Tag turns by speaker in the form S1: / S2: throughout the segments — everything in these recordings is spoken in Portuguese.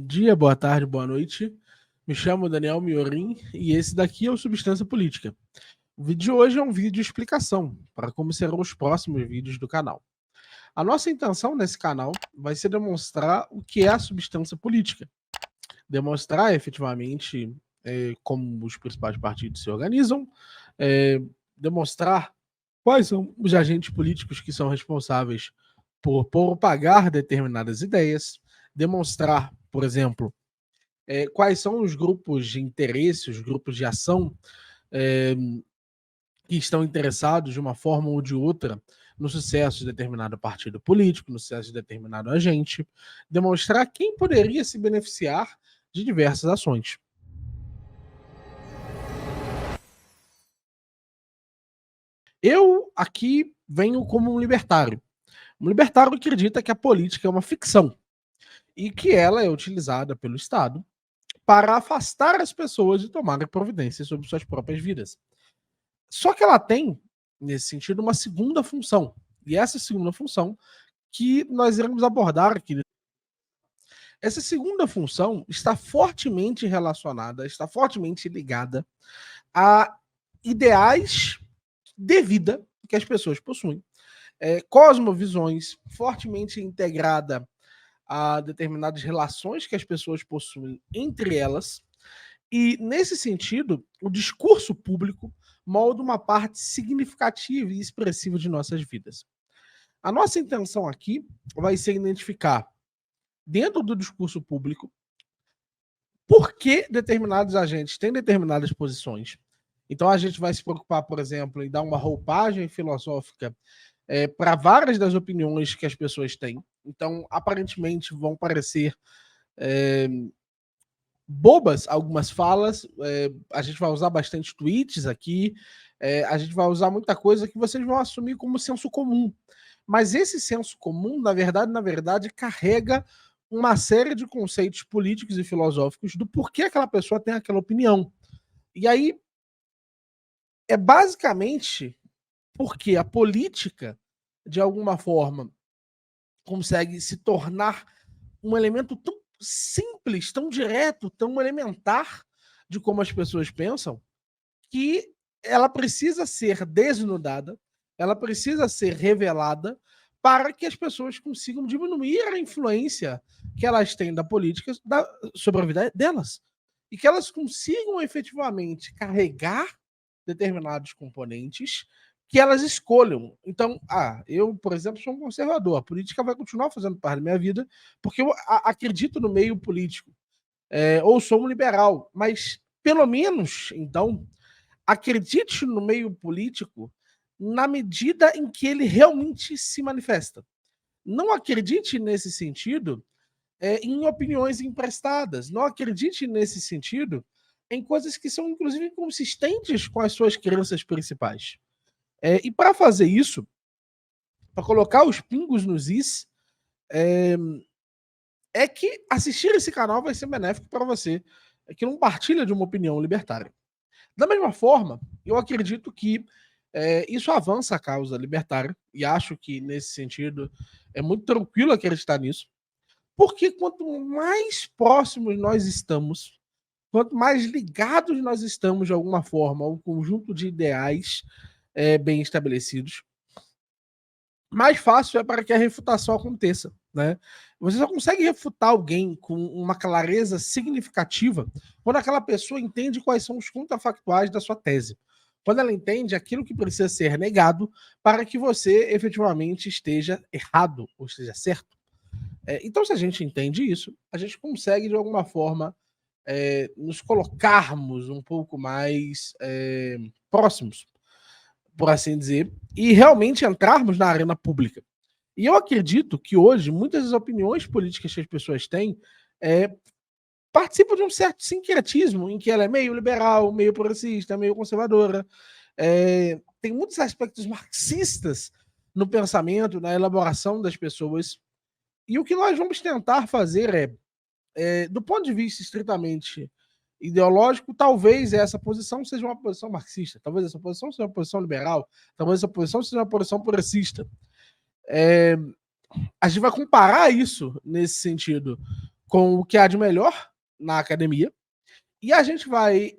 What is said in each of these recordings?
S1: dia, boa tarde, boa noite. Me chamo Daniel Miorim e esse daqui é o Substância Política. O vídeo de hoje é um vídeo de explicação para como serão os próximos vídeos do canal. A nossa intenção nesse canal vai ser demonstrar o que é a substância política, demonstrar efetivamente como os principais partidos se organizam, demonstrar quais são os agentes políticos que são responsáveis por propagar determinadas ideias, demonstrar, por exemplo, quais são os grupos de interesse, os grupos de ação que estão interessados de uma forma ou de outra no sucesso de determinado partido político, no sucesso de determinado agente, demonstrar quem poderia se beneficiar de diversas ações. Eu aqui venho como um libertário. Um libertário acredita que a política é uma ficção e que ela é utilizada pelo Estado para afastar as pessoas de tomarem providências sobre suas próprias vidas. Só que ela tem, nesse sentido, uma segunda função. E essa segunda função que nós iremos abordar aqui. Essa segunda função está fortemente relacionada, está fortemente ligada a ideais de vida que as pessoas possuem, cosmovisões, fortemente integrada a determinadas relações que as pessoas possuem entre elas. E, nesse sentido, o discurso público molda uma parte significativa e expressiva de nossas vidas. A nossa intenção aqui vai ser identificar, dentro do discurso público, por que determinados agentes têm determinadas posições. Então, a gente vai se preocupar, por exemplo, em dar uma roupagem filosófica para várias das opiniões que as pessoas têm. Então, aparentemente, vão parecer bobas algumas falas, a gente vai usar bastante tweets aqui, a gente vai usar muita coisa que vocês vão assumir como senso comum. Mas esse senso comum, na verdade, carrega uma série de conceitos políticos e filosóficos do porquê aquela pessoa tem aquela opinião. E aí, é basicamente porque a política, de alguma forma, consegue se tornar um elemento tão simples, tão direto, tão elementar de como as pessoas pensam, que ela precisa ser desnudada, ela precisa ser revelada para que as pessoas consigam diminuir a influência que elas têm da política sobre a vida delas. E que elas consigam efetivamente carregar determinados componentes que elas escolham. Então, eu, por exemplo, sou um conservador. A política vai continuar fazendo parte da minha vida, porque eu acredito no meio político. Ou sou um liberal. Mas, pelo menos, então, acredite no meio político na medida em que ele realmente se manifesta. Não acredite nesse sentido em opiniões emprestadas. Não acredite nesse sentido em coisas que são, inclusive, inconsistentes com as suas crenças principais. E para fazer isso, para colocar os pingos nos is, que assistir esse canal vai ser benéfico para você que não partilha de uma opinião libertária. Da mesma forma, eu acredito que isso avança a causa libertária, e acho que, nesse sentido, é muito tranquilo acreditar nisso, porque quanto mais próximos nós estamos, quanto mais ligados nós estamos, de alguma forma, a um conjunto de ideais bem estabelecidos, mais fácil é para que a refutação aconteça. Né? Você só consegue refutar alguém com uma clareza significativa quando aquela pessoa entende quais são os contrafactuais da sua tese. Quando ela entende aquilo que precisa ser negado para que você efetivamente esteja errado ou esteja certo. Então, se a gente entende isso, a gente consegue, de alguma forma, nos colocarmos um pouco mais próximos, por assim dizer, e realmente entrarmos na arena pública. E eu acredito que hoje muitas das opiniões políticas que as pessoas têm participam de um certo sincretismo, em que ela é meio liberal, meio progressista, meio conservadora. Tem muitos aspectos marxistas no pensamento, na elaboração das pessoas. E o que nós vamos tentar fazer do ponto de vista estritamente ideológico, talvez essa posição seja uma posição marxista, talvez essa posição seja uma posição liberal, talvez essa posição seja uma posição progressista. A gente vai comparar isso nesse sentido com o que há de melhor na academia, e a gente vai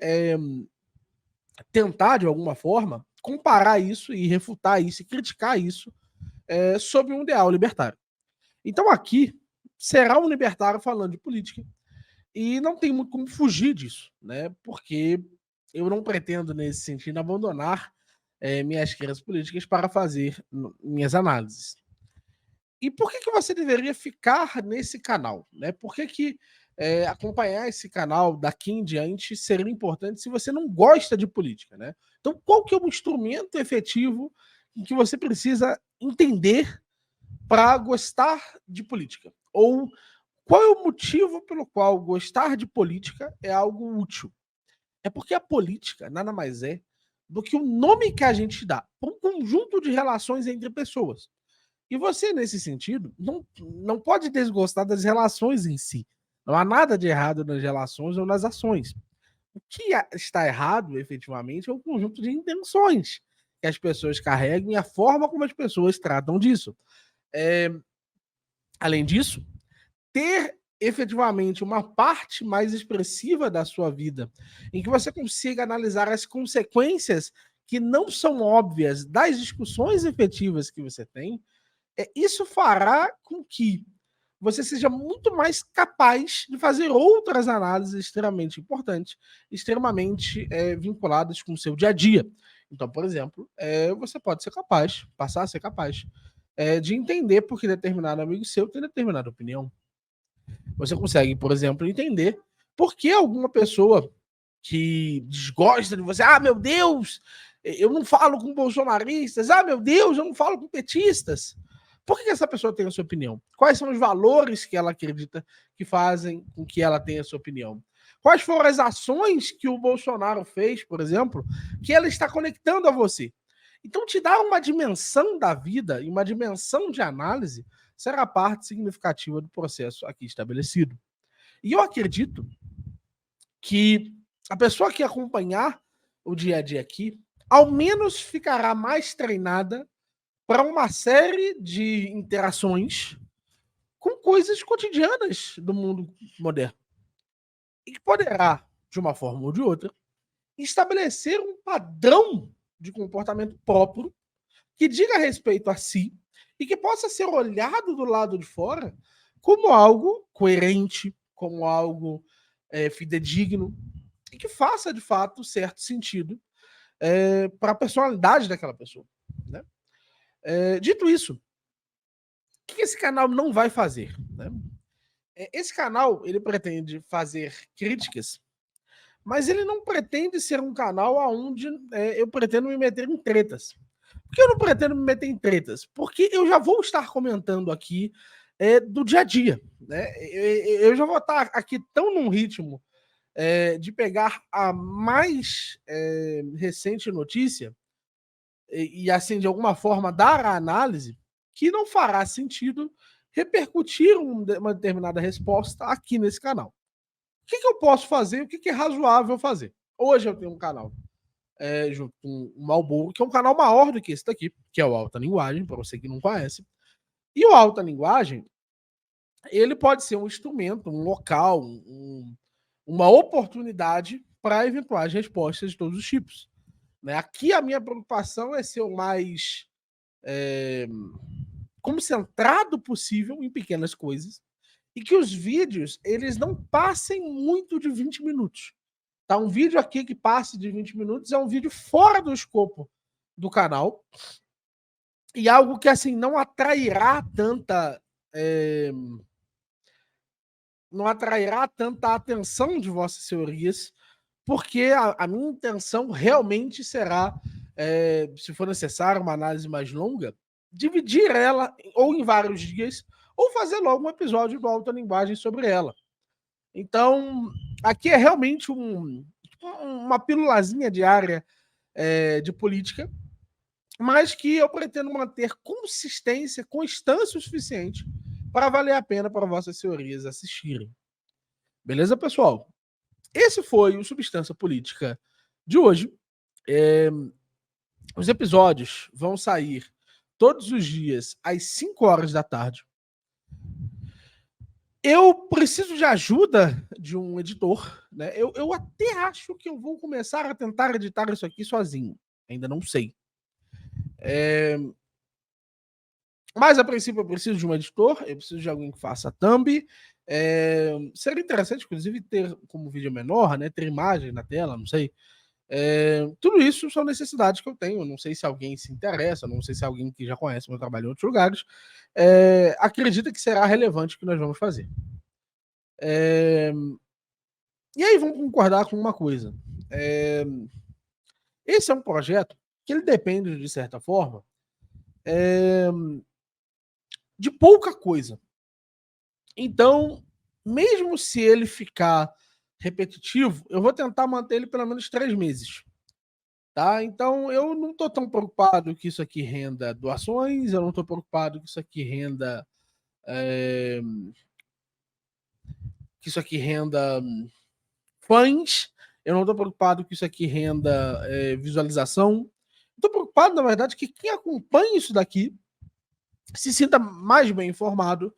S1: tentar, de alguma forma, comparar isso e refutar isso e criticar isso sob um ideal libertário. Então aqui será um libertário falando de política e não tem muito como fugir disso, né? Porque eu não pretendo, nesse sentido, abandonar minhas crenças políticas para fazer minhas análises. E por que você deveria ficar nesse canal? Né? Por que acompanhar esse canal daqui em diante seria importante se você não gosta de política? Né? Então, qual que é o instrumento efetivo em que você precisa entender para gostar de política? Ou qual é o motivo pelo qual gostar de política é algo útil? É porque a política nada mais é do que o nome que a gente dá para um conjunto de relações entre pessoas. E você, nesse sentido, não pode desgostar das relações em si. Não há nada de errado nas relações ou nas ações. O que está errado, efetivamente, é o conjunto de intenções que as pessoas carregam e a forma como as pessoas tratam disso. Além disso, ter efetivamente uma parte mais expressiva da sua vida, em que você consiga analisar as consequências que não são óbvias das discussões efetivas que você tem, isso fará com que você seja muito mais capaz de fazer outras análises extremamente importantes, extremamente vinculadas com o seu dia a dia. Então, por exemplo, você pode ser capaz, passar a ser capaz, de entender por que determinado amigo seu tem determinada opinião. Você consegue, por exemplo, entender por que alguma pessoa que desgosta de você, meu Deus, eu não falo com bolsonaristas, meu Deus, eu não falo com petistas. Por que essa pessoa tem a sua opinião? Quais são os valores que ela acredita que fazem com que ela tenha a sua opinião? Quais foram as ações que o Bolsonaro fez, por exemplo, que ela está conectando a você? Então, te dar uma dimensão da vida e uma dimensão de análise será parte significativa do processo aqui estabelecido. E eu acredito que a pessoa que acompanhar o dia a dia aqui, ao menos ficará mais treinada para uma série de interações com coisas cotidianas do mundo moderno. E que poderá, de uma forma ou de outra, estabelecer um padrão de comportamento próprio que diga respeito a si e que possa ser olhado do lado de fora como algo coerente, como algo fidedigno e que faça de fato certo sentido para a personalidade daquela pessoa. Né? Dito isso, o que esse canal não vai fazer? Né? Esse canal ele pretende fazer críticas, mas ele não pretende ser um canal onde eu pretendo me meter em tretas. Por que eu não pretendo me meter em tretas? Porque eu já vou estar comentando aqui do dia a dia. Né? Eu já vou estar aqui tão num ritmo de pegar a mais recente notícia e, assim, de alguma forma, dar a análise que não fará sentido repercutir uma determinada resposta aqui nesse canal. O que eu posso fazer? O que é razoável fazer? Hoje eu tenho um canal junto com o Malboro, que é um canal maior do que esse daqui, que é o Alta Linguagem, para você que não conhece. E o Alta Linguagem, ele pode ser um instrumento, um local, uma oportunidade para eventuais respostas de todos os tipos. Né? Aqui a minha preocupação é ser o mais concentrado possível em pequenas coisas e que os vídeos eles não passem muito de 20 minutos. Tá? Um vídeo aqui que passe de 20 minutos é um vídeo fora do escopo do canal e algo que assim não atrairá tanta não atrairá tanta atenção de vossas senhorias, porque a minha intenção realmente será, se for necessário uma análise mais longa, dividir ela ou em vários dias ou fazer logo um episódio do Alta Linguagem sobre ela. Então, aqui é realmente uma pílulazinha diária de política, mas que eu pretendo manter consistência, constância o suficiente para valer a pena para vossas senhorias assistirem. Beleza, pessoal? Esse foi o Substância Política de hoje. Os episódios vão sair todos os dias às 5 horas da tarde. Eu preciso de ajuda de um editor, né? Eu até acho que eu vou começar a tentar editar isso aqui sozinho. Ainda não sei. Mas a princípio eu preciso de um editor, eu preciso de alguém que faça thumb. Seria interessante, inclusive, ter como vídeo menor, né? Ter imagem na tela, não sei. Tudo isso são necessidades que eu tenho. Não sei se alguém se interessa, não sei se alguém que já conhece meu trabalho em outros lugares acredita que será relevante o que nós vamos fazer. E aí vamos concordar com uma coisa. Esse é um projeto que ele depende, de certa forma, de pouca coisa. Então, mesmo se ele ficar repetitivo, eu vou tentar manter ele pelo menos 3 meses. Tá? Então, eu não estou tão preocupado que isso aqui renda doações, eu não estou preocupado que isso aqui renda. Que isso aqui renda fãs, eu não estou preocupado que isso aqui renda visualização. Estou preocupado, na verdade, que quem acompanha isso daqui se sinta mais bem informado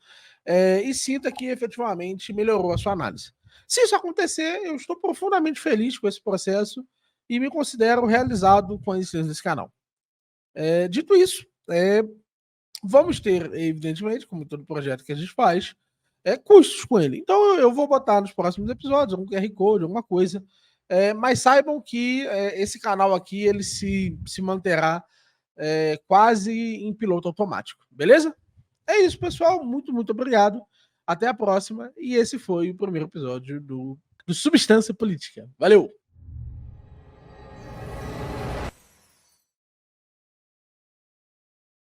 S1: e sinta que efetivamente melhorou a sua análise. Se isso acontecer, eu estou profundamente feliz com esse processo e me considero realizado com a existência desse canal. Dito isso, vamos ter, evidentemente, como todo projeto que a gente faz, custos com ele. Então eu vou botar nos próximos episódios um QR Code, alguma coisa. Mas saibam que esse canal aqui ele se manterá quase em piloto automático. Beleza? É isso, pessoal. Muito, muito obrigado. Até a próxima. E esse foi o primeiro episódio do Substância Política. Valeu!